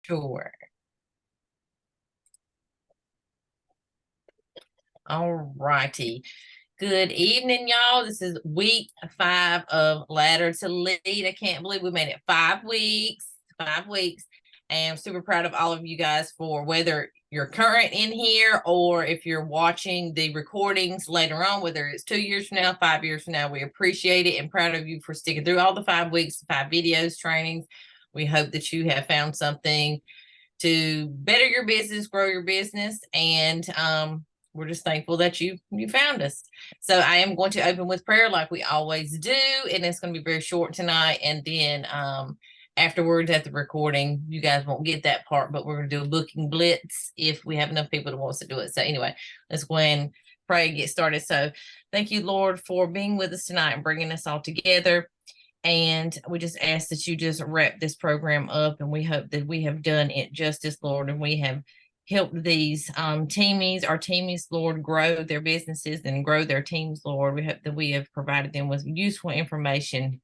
Sure. All righty. Good evening, y'all. This is week 5 of Ladder to Lead. I can't believe we made it 5 weeks. 5 weeks. And I'm super proud of all of you guys for whether you're current in here or if you're watching the recordings later on, whether it's 2 years from now, 5 years from now. We appreciate it and proud of you for sticking through all the 5 weeks, 5 videos, trainings. We hope that you have found something to better your business, grow your business, and we're just thankful that you found us. So I am going to open with prayer like we always do, and it's going to be very short tonight. And then afterwards at the recording, you guys won't get that part, but we're going to do a booking blitz if we have enough people that wants to do it. So anyway, let's go ahead and pray and get started. So thank you, Lord, for being with us tonight and bringing us all together. And we just ask that you just wrap this program up, and we hope that we have done it justice, Lord, and we have helped these our teamies, Lord, grow their businesses and grow their teams, Lord. We hope that we have provided them with useful information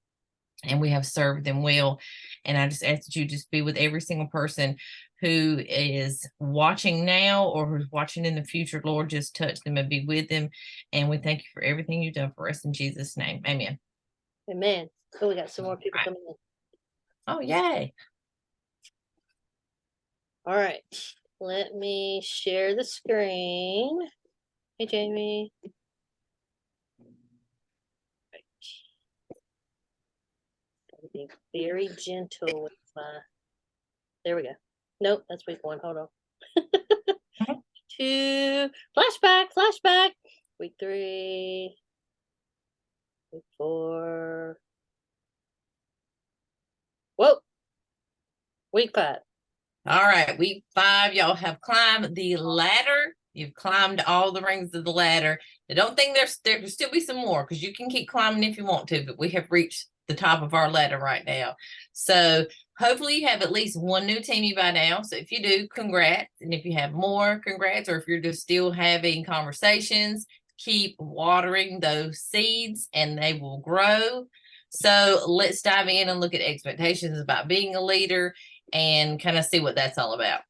and we have served them well. And I just ask that you just be with every single person who is watching now or who's watching in the future, Lord. Just touch them and be with them. And we thank you for everything you've done for us in Jesus' name. Amen. Amen. So we got some more people coming in. Oh, yay. All right. Let me share the screen. Hey, Jamie. Gotta be very gentle with my. There we go. Nope, that's week 1. Hold on. 2. Flashback. Week 3. Week 4. Whoa. Week 5. All right, week 5, y'all have climbed the ladder. You've climbed all the rings of the ladder. I don't think there can still be some more because you can keep climbing if you want to, but we have reached the top of our ladder right now. So hopefully you have at least one new teamie by now. So if you do, congrats. And if you have more, congrats. Or if you're just still having conversations, keep watering those seeds and they will grow. So let's dive in and look at expectations about being a leader and kind of see what that's all about.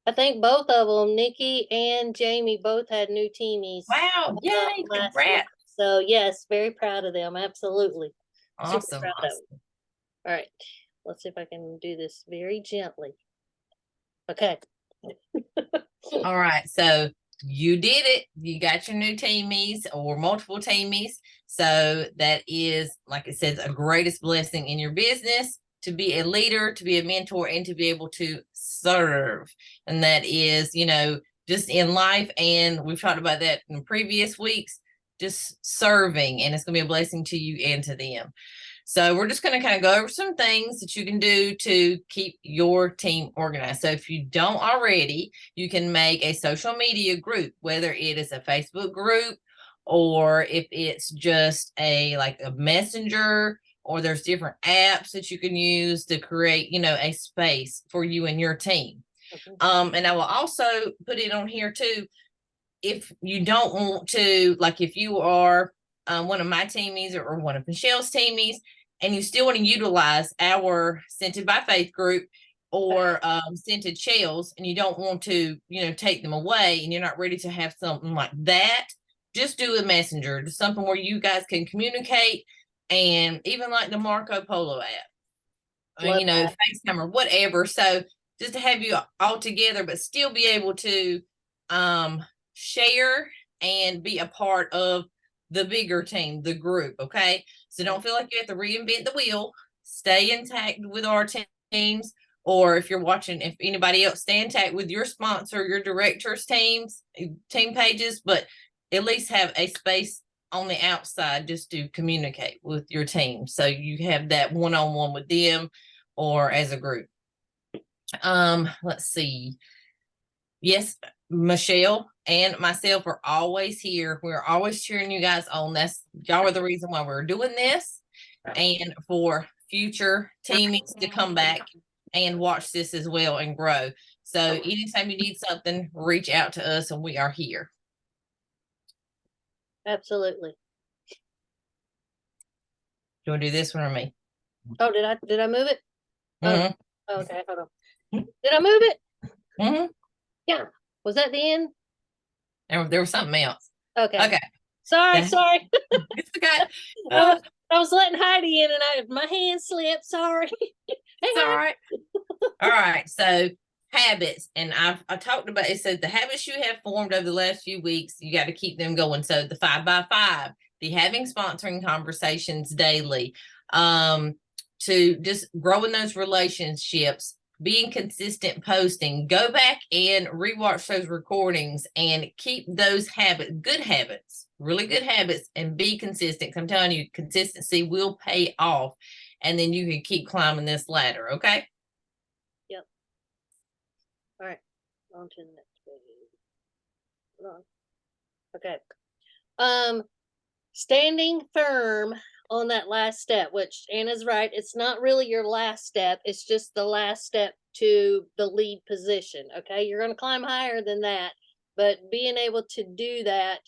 I think both of them, Nikki and Jamie, both had new teamies. Wow, yay, congrats. So yes, very proud of them. Absolutely. Awesome. All right, let's see if I can do this very gently. Okay. All right, so you did it. You got your new teamies or multiple teamies. So that is, like it says, a greatest blessing in your business, to be a leader, to be a mentor, and to be able to serve. And that is, just in life. And we've talked about that in previous weeks, just serving. And it's going to be a blessing to you and to them. So we're just going to kind of go over some things that you can do to keep your team organized. So if you don't already, you can make a social media group, whether it is a Facebook group or if it's just a messenger, or there's different apps that you can use to create, a space for you and your team. Okay. And I will also put it on here too. If you don't want to, like if you are one of my teamies or one of Michelle's teamies, and you still want to utilize our Scented by Faith group or Scented Cheles, and you don't want to, take them away, and you're not ready to have something like that, just do a messenger, just something where you guys can communicate, and even like the Marco Polo app, FaceTime or whatever. So just to have you all together, but still be able to share and be a part of the bigger team, the group. Okay. So don't feel like you have to reinvent the wheel. Stay intact with our teams. Or if you're watching, if anybody else, stay intact with your sponsor, your directors, team pages, but at least have a space on the outside just to communicate with your team. So you have that one-on-one with them or as a group. Let's see. Yes, Michele and myself are always here. We're always cheering you guys on. Y'all are the reason why we're doing this, and for future teammates to come back and watch this as well and grow. So anytime you need something, reach out to us and we are here. Absolutely. Do you want to do this one or me? Oh, did I move it? Mm-hmm. Oh, okay, hold on. Did I move it? Mm-hmm. Yeah. Was that the end? There was something else. Okay. Okay. Sorry, The- sorry. it's okay. I Uh, was I was letting Heidi in and my hand slipped. Sorry. Hey it's all Heidi. right. All right. So habits, and I talked about it. Said the habits you have formed over the last few weeks, you got to keep them going. So the 5 by 5, the having sponsoring conversations daily, um, to just growing those relationships, being consistent posting, go back and rewatch those recordings and keep those habits, good habits, really good habits, and be consistent. I'm telling you, consistency will pay off. And then you can keep climbing this ladder. Okay. Yep. All right. On to the next page. Hold on. Okay. Standing firm on that last step, which Anna's right, it's not really your last step, it's just the last step to the lead position. Okay, you're going to climb higher than that, but being able to do that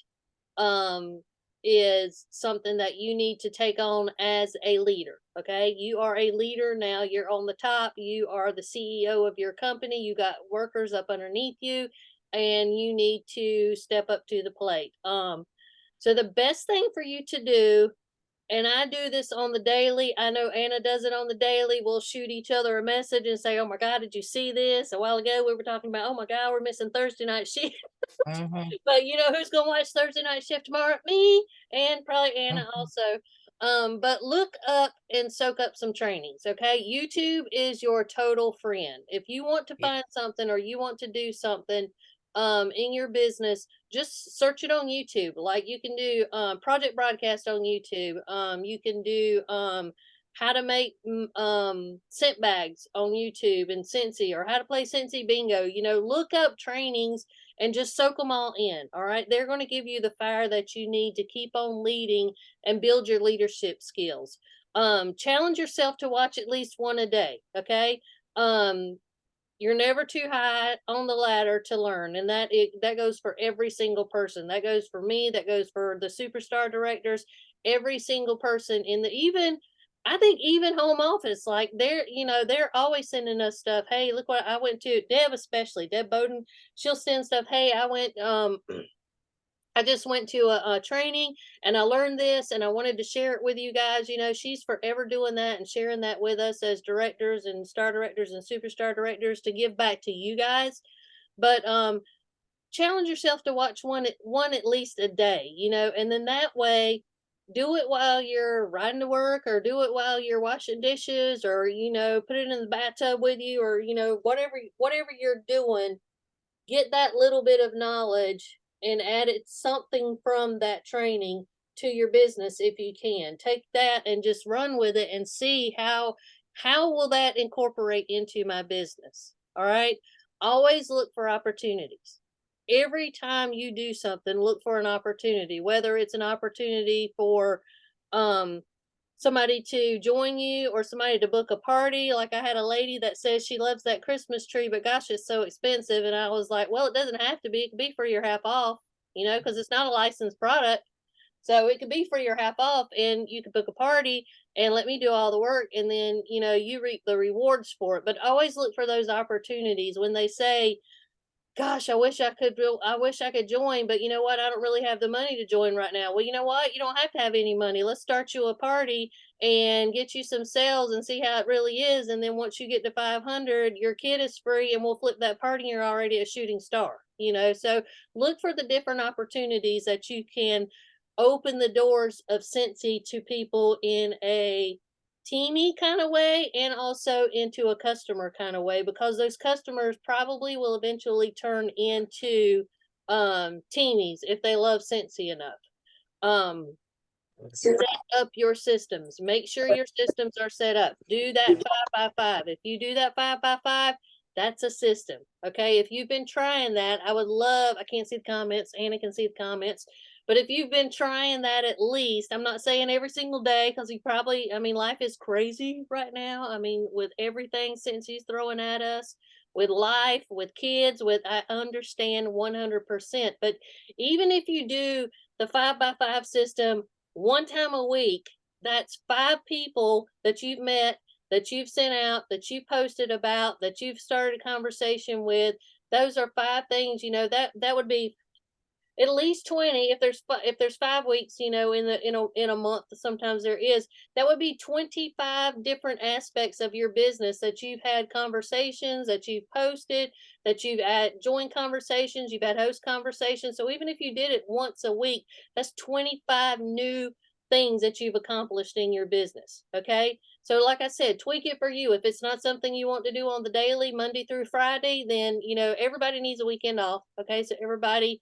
um is something that you need to take on as a leader. Okay, you are a leader now, you're on the top, you are the CEO of your company, you got workers up underneath you, and you need to step up to the plate. So the best thing for you to do, and I do this on the daily. I know Anna does it on the daily. We'll shoot each other a message and say, "Oh my God, did you see this?" A while ago, we were talking about, "Oh my God, we're missing Thursday night shift." Mm-hmm. But you know who's gonna watch Thursday night shift tomorrow? Me and probably Anna Mm-hmm. also. But look up and soak up some trainings. Okay, YouTube is your total friend. If you want to Yeah. find something or you want to do something in your business, just search it on YouTube. Like you can do project broadcast on YouTube. You can do how to make scent bags on YouTube and Scentsy, or how to play Scentsy bingo. You know, look up trainings and just soak them all in. All right. They're going to give you the fire that you need to keep on leading and build your leadership skills. Challenge yourself to watch at least one a day. Okay. Um, you're never too high on the ladder to learn, and that goes for every single person. That goes for me, that goes for the superstar directors, every single person in the, even I think even home office, like they're always sending us stuff. Hey, look what I went to. Deb, especially Deb Bowden, she'll send stuff. Hey, I just went to a training and I learned this and I wanted to share it with you guys. You know, she's forever doing that and sharing that with us as directors and star directors and superstar directors to give back to you guys. But challenge yourself to watch one at least a day, you know, and then that way do it while you're riding to work, or do it while you're washing dishes, or you know, put it in the bathtub with you, or you know, whatever you're doing, get that little bit of knowledge and add it something from that training to your business if you can. Take that and just run with it and see how will that incorporate into my business. All right? Always look for opportunities. Every time you do something, look for an opportunity, whether it's an opportunity for um somebody to join you or somebody to book a party. Like I had a lady that says she loves that Christmas tree, but gosh, it's so expensive. And I was like, well, it doesn't have to be. It could be for your half off, you know, because it's not a licensed product. So it could be for your half off, and you could book a party and let me do all the work. And then, you know, you reap the rewards for it. But always look for those opportunities when they say, gosh, I wish I could join, but you know what? I don't really have the money to join right now. Well, you know what? You don't have to have any money. Let's start you a party and get you some sales and see how it really is. And then once you get to 500, your kid is free and we'll flip that party. And you're already a shooting star, you know? So look for the different opportunities that you can open the doors of Scentsy to people in a teamy kind of way and also into a customer kind of way, because those customers probably will eventually turn into teamies if they love Scentsy enough. Um, set up your systems. Make sure your systems are set up. Do that 5 by 5. If you do that 5 by 5, that's a system. Okay. If you've been trying that, I would love, I can't see the comments. Anna can see the comments. But if you've been trying that at least, I'm not saying every single day, because you probably, I mean, life is crazy right now. I mean, with everything since he's throwing at us, with life, with kids, with, I understand 100%. But even if you do the 5 by 5 system one time a week, that's 5 people that you've met that you've sent out, that you posted about, that you've started a conversation with. Those are 5 things, that would be at least 20. If there's 5 weeks, in a month, sometimes there is, that would be 25 different aspects of your business that you've had conversations, that you've posted, that you've had joined conversations, you've had host conversations. So even if you did it once a week, that's 25 new things that you've accomplished in your business. Okay, so like I said, tweak it for you. If it's not something you want to do on the daily, Monday through Friday, then everybody needs a weekend off. Okay, so everybody,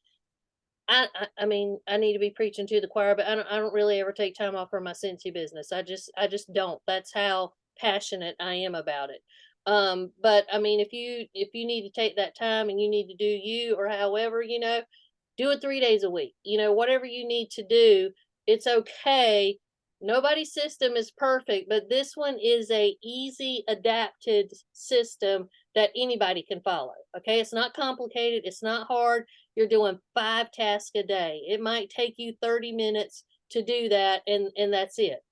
I mean, I need to be preaching to the choir, but I don't really ever take time off for my Scentsy business. I just don't. That's how passionate I am about it. But I mean, if you need to take that time and you need to do you, or however, do it 3 days a week. Whatever you need to do, it's okay. Nobody's system is perfect, but this one is a easy adapted system that anybody can follow. Okay, it's not complicated, it's not hard. You're doing 5 tasks a day. It might take you 30 minutes to do that, and that's it.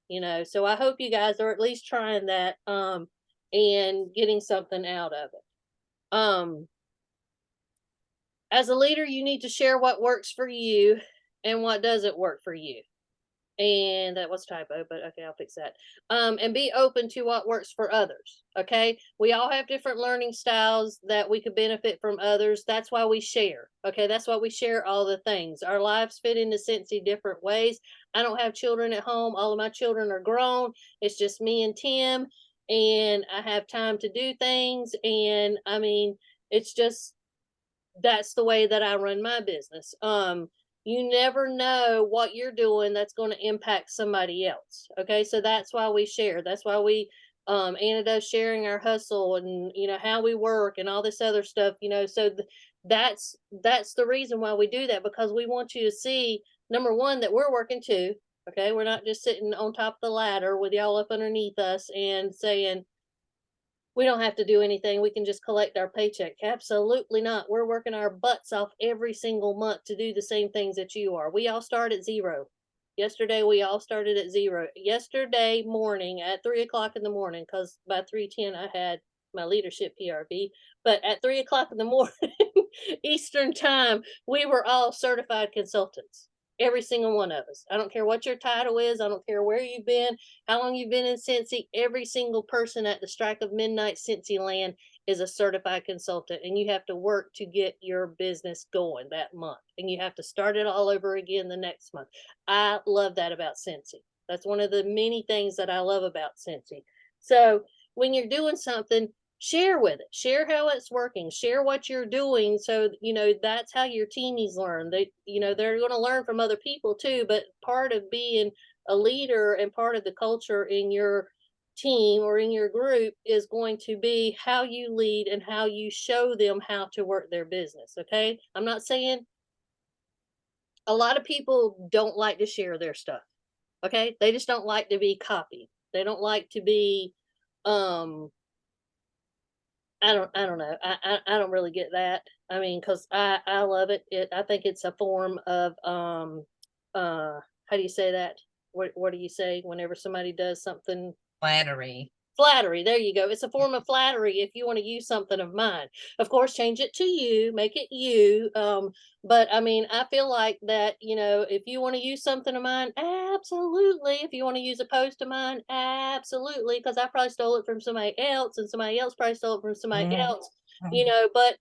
So I hope you guys are at least trying that, and getting something out of it. As a leader, you need to share what works for you and what doesn't work for you. And that was typo, but okay, I'll fix that. And be open to what works for others. Okay, we all have different learning styles that we could benefit from others. That's why we share. Okay, that's why we share all the things. Our lives fit into Scentsy different ways. I don't have children at home. All of my children are grown. It's just me and Tim, and I have time to do things. And I mean, it's just, that's the way that I run my business. You never know what you're doing that's going to impact somebody else. Okay, so that's why we share. That's why we Anna does sharing our hustle, and how we work and all this other stuff. So that's the reason why we do that, because we want you to see, number one, that we're working too. Okay, we're not just sitting on top of the ladder with y'all up underneath us and saying, we don't have to do anything. We can just collect our paycheck. Absolutely not. We're working our butts off every single month to do the same things that you are. We all start at zero. Yesterday, we all started at zero. Yesterday morning at 3 o'clock in the morning, because by 3:10 I had my leadership PRB. But at 3 o'clock in the morning, Eastern time, we were all certified consultants. Every single one of us. I don't care what your title is. I don't care where you've been, how long you've been in Scentsy. Every single person at the strike of midnight Scentsy land is a certified consultant, and you have to work to get your business going that month, and you have to start it all over again the next month. I love that about Scentsy. That's one of the many things that I love about Scentsy. So when you're doing something, share with it, share how it's working, share what you're doing. So that's how your teamies learn. They're going to learn from other people too, but part of being a leader and part of the culture in your team or in your group is going to be how you lead and how you show them how to work their business. Okay, I'm not saying, a lot of people don't like to share their stuff. Okay, they just don't like to be copied. They don't like to be I don't know. I don't really get that. I mean, because I love it. I think it's a form of how do you say that? What do you say whenever somebody does something? Flattery. Flattery. There you go. It's a form of flattery if you want to use something of mine. Of course, change it to you, make it you. But I mean, I feel like that, if you want to use something of mine, absolutely. If you want to use a post of mine, absolutely. Because I probably stole it from somebody else, and somebody else probably stole it from somebody Mhm. else, but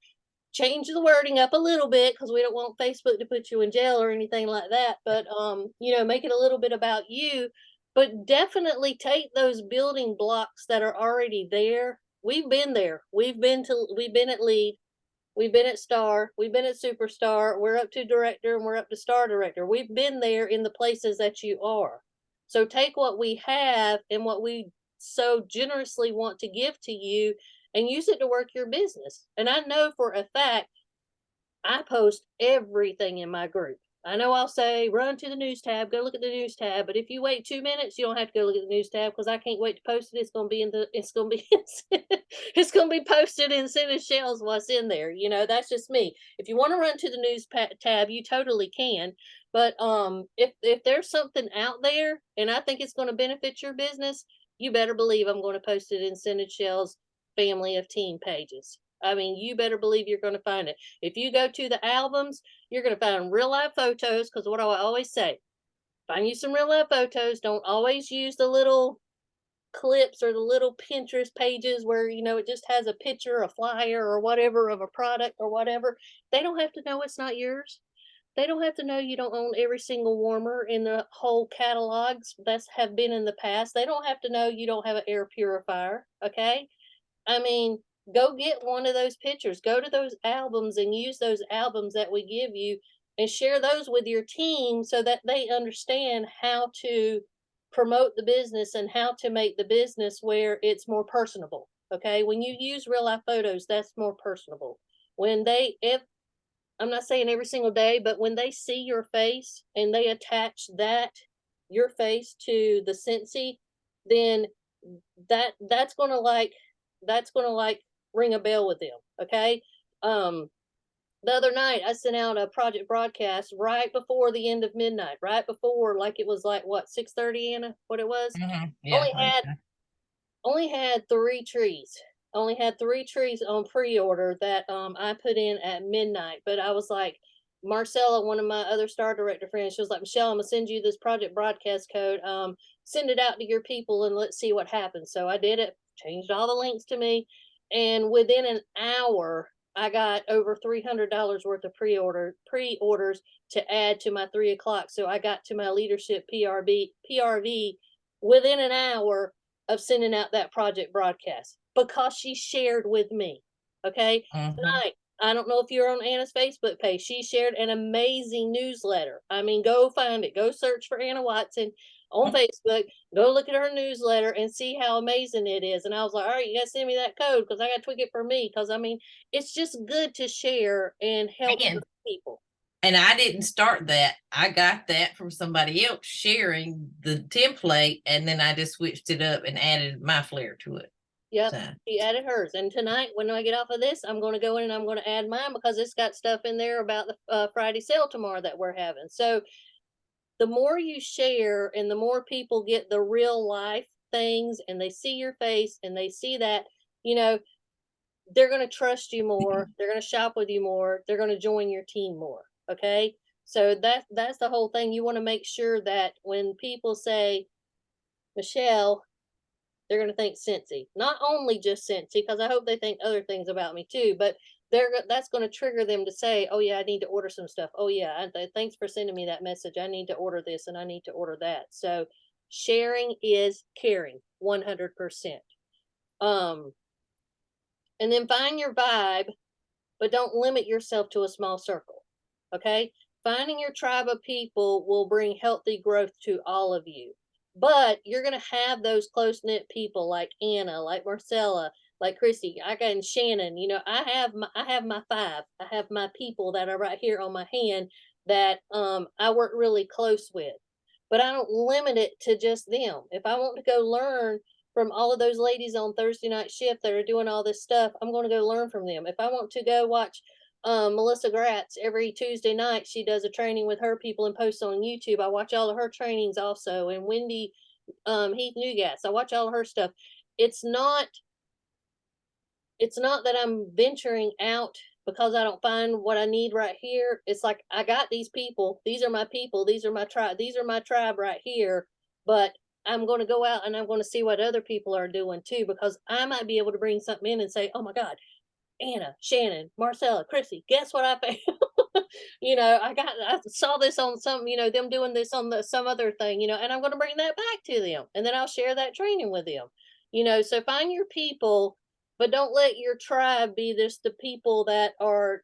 change the wording up a little bit, because we don't want Facebook to put you in jail or anything like that. But make it a little bit about you, but definitely take those building blocks that are already there. We've been there. We've been at lead, we've been at star, we've been at superstar, we're up to director, and we're up to star director. We've been there in the places that you are. So take what we have and what we so generously want to give to you, and use it to work your business. And I know for a fact, I post everything in my group. I know I'll say, run to the news tab, go look at the news tab. But if you wait 2 minutes, you don't have to go look at the news tab, because I can't wait to post it. It's going to be it's going to be, it's going to be posted in Cheles what's in there. That's just me. If you want to run to the news tab, you totally can. But if there's something out there and I think it's going to benefit your business, you better believe I'm going to post it in Scented Shell's family of teen pages. I mean, you better believe you're going to find it. If you go to the albums, you're going to find real life photos. Because what do I always say? Find you some real life photos. Don't always use the little clips or the little Pinterest pages where, it just has a picture, a flyer, or whatever of a product or whatever. They don't have to know it's not yours. They don't have to know you don't own every single warmer in the whole catalogs that's have been in the past. They don't have to know you don't have an air purifier. Okay. I mean, go get one of those pictures. Go to those albums and use those albums that we give you and share those with your team so that they understand how to promote the business and how to make the business where it's more personable. Okay. When you use real life photos, that's more personable. If I'm not saying every single day, but when they see your face and they attach your face to the Scentsy, then that's gonna like ring a bell with them. Okay. Um, the other night I sent out a project broadcast right before the end of midnight, right before, like, it was like what, 6:30, Anna, what it was? Yeah. Only had only had 3 trees. Only had 3 trees on pre-order that, I put in at midnight, but I was like, Marcella, one of my other star director friends, she was like, "Michelle, Imma send you this project broadcast code, send it out to your people and let's see what happens." So I did it, changed all the links to me, and within an hour, I got over $300 worth of pre-orders to add to my 3 o'clock. So I got to my leadership PRV within an hour of sending out that project broadcast because she shared with me. Okay. Mm-hmm. Tonight, I don't know if you're on Anna's Facebook page. She shared an amazing newsletter. I mean, go find it. Go search for Anna Watson on Facebook. Go look at her newsletter and see how amazing it is. And I was like, all right, you got to send me that code because I got to tweak it for me. Because I mean, it's just good to share and help And people. and I didn't start that. I got that from somebody else sharing the template, and then I just switched it up and added my flair to it. Yep. So She added hers. And tonight, when I get off of this, I'm going to go in and I'm going to add mine because it's got stuff in there about the Friday sale tomorrow that we're having. So the more you share and the more people get the real life things and they see your face and they see that, you know, they're going to trust you more. They're going to shop with you more. They're going to join your team more. Okay. So that's the whole thing. You want to make sure that when people say, Michelle, they're going to think Scentsy, not only just Scentsy, because I hope they think other things about me too, but that's going to trigger them to say, oh yeah, I need to order some stuff. Oh yeah, thanks for sending me that message. I need to order this and I need to order that. So sharing is caring 100%. Um, and then find your vibe, but don't limit yourself to a small circle. Okay. Finding your tribe of people will bring healthy growth to all of you. But you're going to have those close knit people like Anna, like Marcella, like Chrissy, I got and Shannon. I have my five. I have my people that are right here on my hand that I work really close with. But I don't limit it to just them. If I want to go learn from all of those ladies on Thursday night shift that are doing all this stuff, I'm going to go learn from them. If I want to go watch Melissa Gratz every Tuesday night, she does a training with her people and posts on YouTube. I watch all of her trainings also. And Wendy Heath Newgas, I watch all of her stuff. It's not that I'm venturing out because I don't find what I need right here. It's like I got these people. These are my people. These are my tribe. These are my tribe right here. But I'm going to go out and I'm going to see what other people are doing too, because I might be able to bring something in and say, oh my God, Anna, Shannon, Marcella, Chrissy, guess what I found? I saw this on some, them doing this on some other thing, and I'm going to bring that back to them and then I'll share that training with them, so find your people, but don't let your tribe be just the people that are,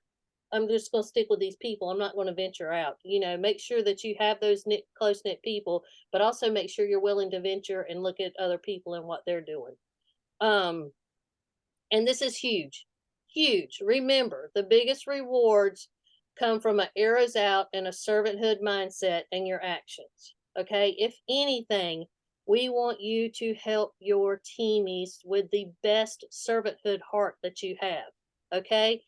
I'm just going to stick with these people. I'm not going to venture out, make sure that you have those close knit people, but also make sure you're willing to venture and look at other people and what they're doing. And this is huge, huge. Remember, the biggest rewards come from an arrows out and a servanthood mindset and your actions. Okay. If anything, we want you to help your teamies with the best servanthood heart that you have. Okay.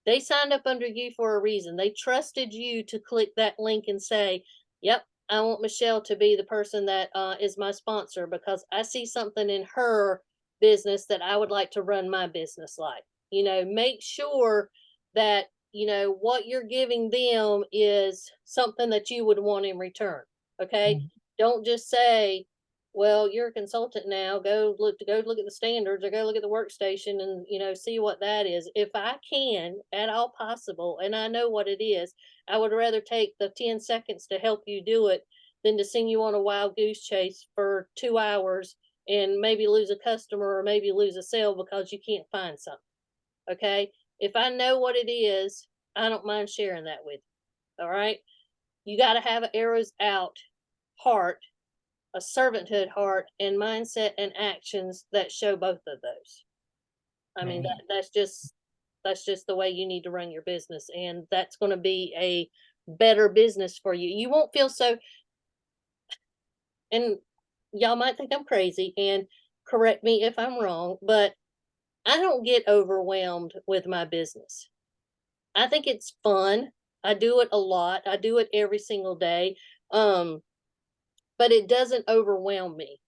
They signed up under you for a reason. They trusted you to click that link and say, yep, I want Michelle to be the person that is my sponsor because I see something in her business that I would like to run my business like. Make sure that, what you're giving them is something that you would want in return. Okay. Mhm. Don't just say, well, you're a consultant now. Go look at the standards or go look at the workstation and, see what that is. If I can at all possible, and I know what it is, I would rather take the 10 seconds to help you do it than to send you on a wild goose chase for 2 hours and maybe lose a customer or maybe lose a sale because you can't find something. Okay. If I know what it is, I don't mind sharing that with you. All right. You got to have an arrows out heart, a servanthood heart, and mindset and actions that show both of those. I mean, Right. that's just the way you need to run your business, and that's going to be a better business for you. You won't feel so, and y'all might think I'm crazy and correct me if I'm wrong, but I don't get overwhelmed with my business. I think it's fun. I do it a lot. I do it every single day. Um, but it doesn't overwhelm me.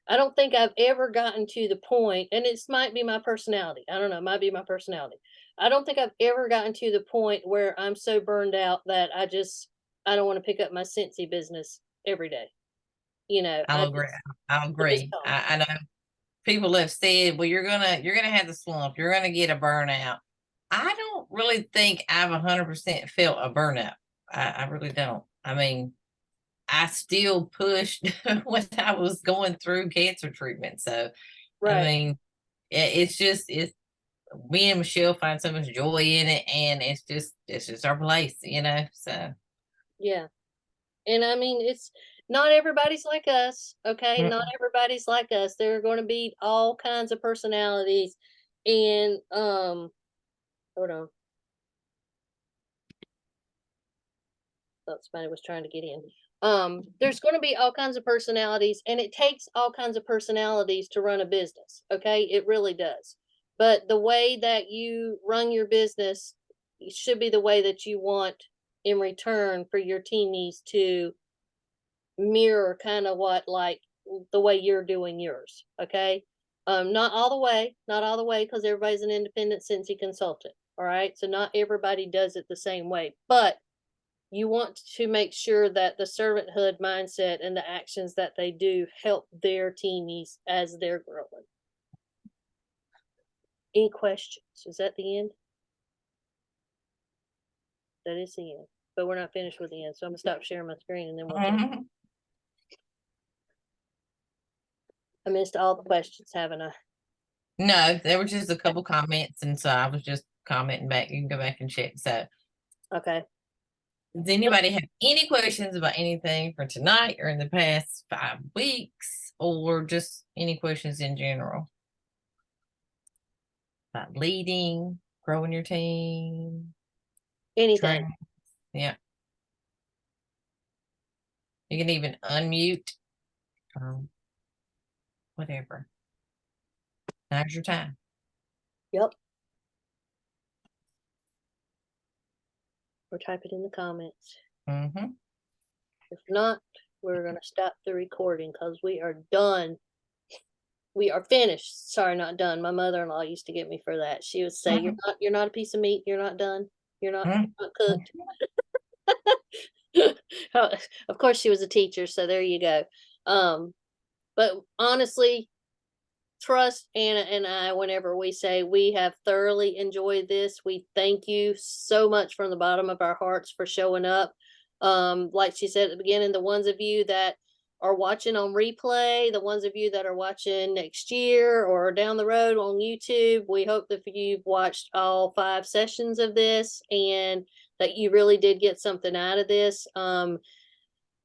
I don't think I've ever gotten to the point, and it might be my personality. I don't know, it might be my personality. I don't think I've ever gotten to the point where I'm so burned out that I don't want to pick up my Scentsy business every day. I'll agree. I'll I just agree. don't. I know people have said, well, you're gonna have the slump, you're gonna get a burnout. I don't really think I've 100% felt a burnout. I really don't. I mean, I still pushed when I was going through cancer treatment. So, I Right. mean, it's me and Michelle find so much joy in it, and it's just our place. So, Yeah. And I mean, it's not everybody's like us. Okay. Not mm, everybody's like us. There are going to be all kinds of personalities. And, hold on. Thought somebody was trying to get in. There's going to be all kinds of personalities, and it takes all kinds of personalities to run a business. Okay, it really does. But the way that you run your business should be the way that you want in return for your teamies to mirror kind of what like the way you're doing yours. Okay. Not all the way, because everybody's an independent Cincy consultant. All right. So not everybody does it the same way, but you want to make sure that the servanthood mindset and the actions that they do help their teamies as they're growing. Any questions? Is that the end? That is the end. But we're not finished with the end. So I'm gonna stop sharing my screen and then we'll talk. mhm. I missed all the questions, haven't I? No, there were just a couple comments, and so I was just commenting back. You can go back and check. So, Okay. does anybody have any questions about anything for tonight or in the past 5 weeks, or just any questions in general about leading, growing your team, Anything. training? Yeah, you can even unmute, um, whatever. Now's your time. Yep. Or type it in the comments. Mm-hmm. If not, we're gonna stop the recording because we are done. We are finished. Sorry, not done. My mother-in-law used to get me for that. She would say, Mm-hmm. you're not a piece of meat, you're not done, you're not cooked." Mm-hmm. Of course, she was a teacher, so there you go. But honestly, trust Anna and I whenever we say we have thoroughly enjoyed this. We thank you so much from the bottom of our hearts for showing up. Like she said at the beginning, the ones of you that are watching on replay, the ones of you that are watching next year or down the road on YouTube, we hope that you've watched all 5 sessions of this and that you really did get something out of this.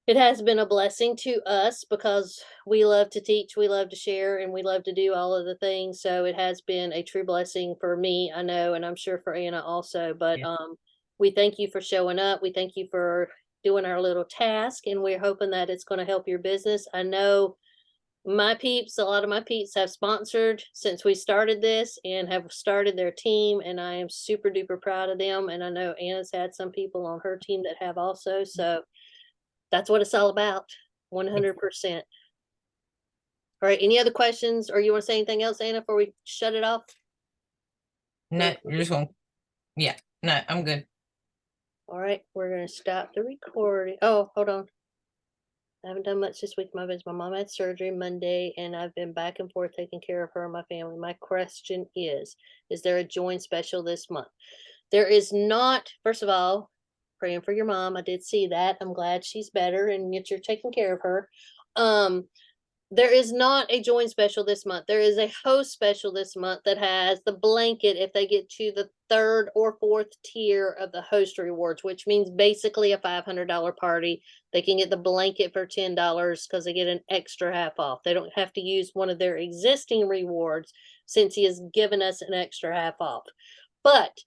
It has been a blessing to us because we love to teach, we love to share, and we love to do all of the things. So it has been a true blessing for me, I know, and I'm sure for Anna also. But Yeah. we thank you for showing up. We thank you for doing our little task, and we're hoping that it's going to help your business. I know my peeps, a lot of my peeps have sponsored since we started this and have started their team, and I am super duper proud of them. And I know Anna's had some people on her team that have also. So That's what it's all about. 100%. All right. Any other questions, or you want to say anything else, Anna, before we shut it off? No, you're just gonna, yeah, no, I'm good. All right. We're going to stop the recording. Oh, hold on. I haven't done much this week. My mom had surgery Monday, and I've been back and forth taking care of her and my family. My question is there a join special this month? There is not. First of all, praying for your mom. I did see that. I'm glad she's better and that you're taking care of her. There is not a join special this month. There is a host special this month that has the blanket if they get to the third or fourth tier of the host rewards, which means basically a $500 party. They can get the blanket for $10 because they get an extra half off. They don't have to use one of their existing rewards since he has given us an extra half off. But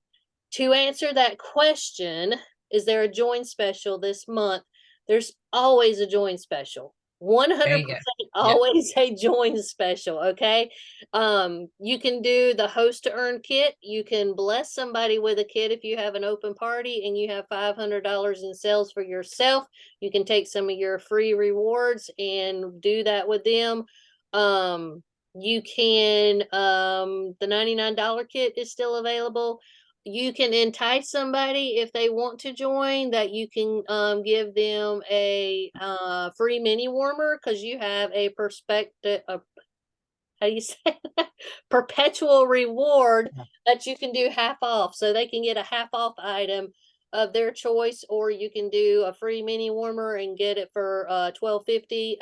to answer that question, is there a join special this month? There's always a join special. There 100% you go. Yep. always a join special. Okay. You can do the host to earn kit. You can bless somebody with a kit if you have an open party and you have $500 in sales for yourself. You can take some of your free rewards and do that with them. You can, the $99 kit is still available. You can entice somebody if they want to join, that you can give them a free mini warmer because you have a perspective, how do you say that? Perpetual reward that you can do half off, so they can get a half off item of their choice, or you can do a free mini warmer and get it for $12.50,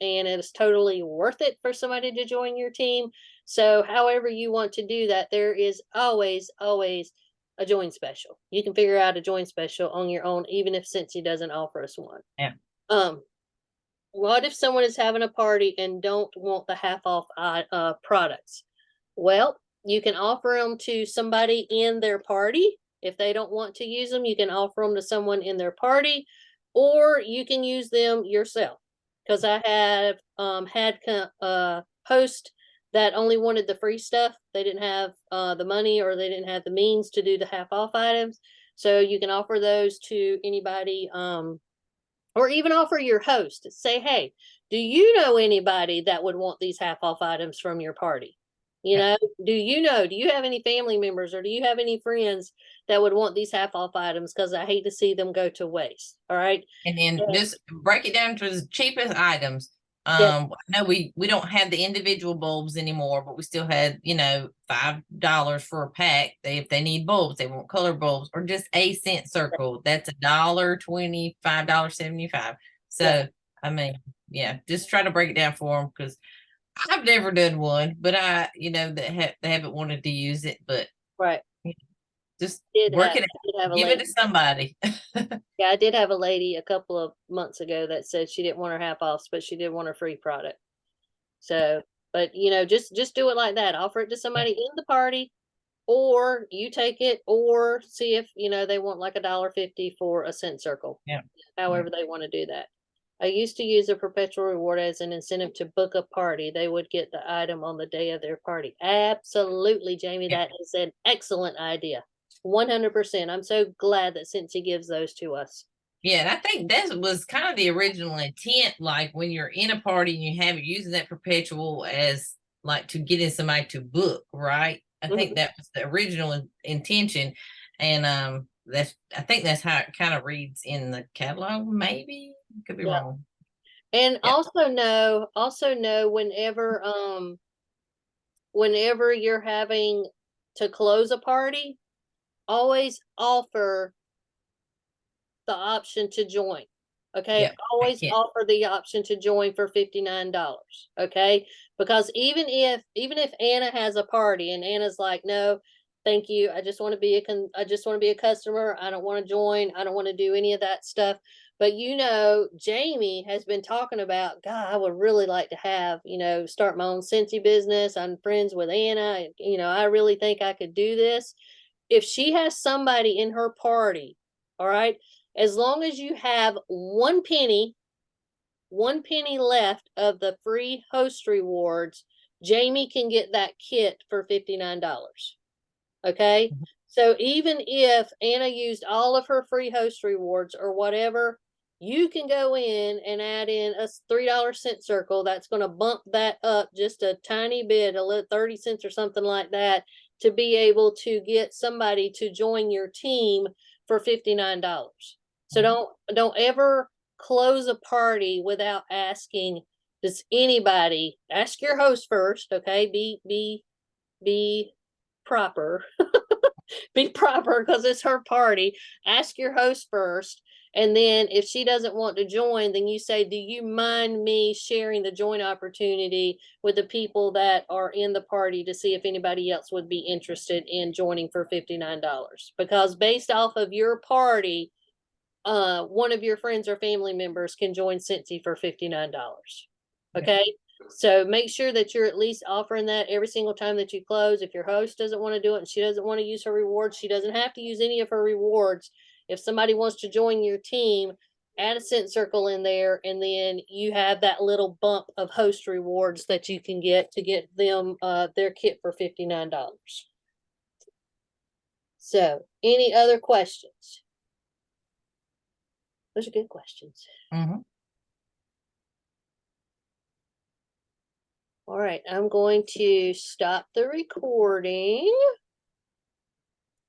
and it's totally worth it for somebody to join your team. So however you want to do that, there is always a join special. You can figure out a join special on your own, even if Cincy doesn't offer us one. Yeah. What if someone is having a party and don't want the half off products? Well, you can offer them to somebody in their party. If they don't want to use them, you can offer them to someone in their party, or you can use them yourself. Because I have had host that only wanted the free stuff. They didn't have the money, or they didn't have the means to do the half off items. So you can offer those to anybody, or even offer your host. Say, hey, do you know anybody that would want these half off items from your party? You Yep. know, do you have any family members, or do you have any friends that would want these half off items? Because I hate to see them go to waste. All right. And then Yeah. just break it down to the cheapest items. Yeah. I know we don't have the individual bulbs anymore, but we still had, $5 for a pack. If they need bulbs, they want color bulbs, or just a cent circle. That's $1.20, $5.75. Yeah. So I mean, yeah, just try to break it down for them, because I've never done one, but they haven't wanted to use it, but Right. just Did work have it did have out, a give it lady. to somebody. Yeah, I did have a lady a couple of months ago that said she didn't want her half offs, but she did want her free product. So, but just do it like that. Offer it to Yeah, somebody in the party, or you take it, or see if they want like $1.50 for a cent circle. yeah, yeah. However they want to do that. I used to use a perpetual reward as an incentive to book a party. They would get the item on the day of their party. Absolutely, Jamie. Yeah. That is an excellent idea. 100%. I'm so glad that Cincy gives those to us. Yeah, and I think that was kind of the original intent. Like when you're in a party and you have it using that perpetual as like to get in somebody to book, right? I think Mhm. that was the original intention, and I think that's how it kind of reads in the catalog. Maybe could be Yeah. wrong. And Yeah, also know whenever you're having to close a party, always offer the option to join. Okay, yeah, I always can't. offer the option to join for $59. Okay, because even if Anna has a party and Anna's like, no, thank you, I just want to be I just want to be a customer. I don't want to join. I don't want to do any of that stuff. But Jamie has been talking about, God, I would really like to have, start my own Scentsy business. I'm friends with Anna. I really think I could do this. If she has somebody in her party, all right, as long as you have one penny left of the free host rewards, Jamie can get that kit for $59. Okay. Mhm. So even if Anna used all of her free host rewards or whatever, you can go in and add in a $3 cent circle. That's going to bump that up just a tiny bit, 30 cents or something like that, to be able to get somebody to join your team for $59. So don't ever close a party without asking, does anybody, ask your host first, okay? Be proper. Be proper, because it's her party. Ask your host first. And then if she doesn't want to join, then you say, do you mind me sharing the join opportunity with the people that are in the party to see if anybody else would be interested in joining for $59? Because based off of your party, one of your friends or family members can join Cincy for $59. Okay. So make sure that you're at least offering that every single time that you close. If your host doesn't want to do it and she doesn't want to use her rewards, she doesn't have to use any of her rewards. If somebody wants to join your team, add a cent circle in there, and then you have that little bump of host rewards that you can get to get them their kit for $59. So any other questions? Those are good questions. Mhm. All right, I'm going to stop the recording.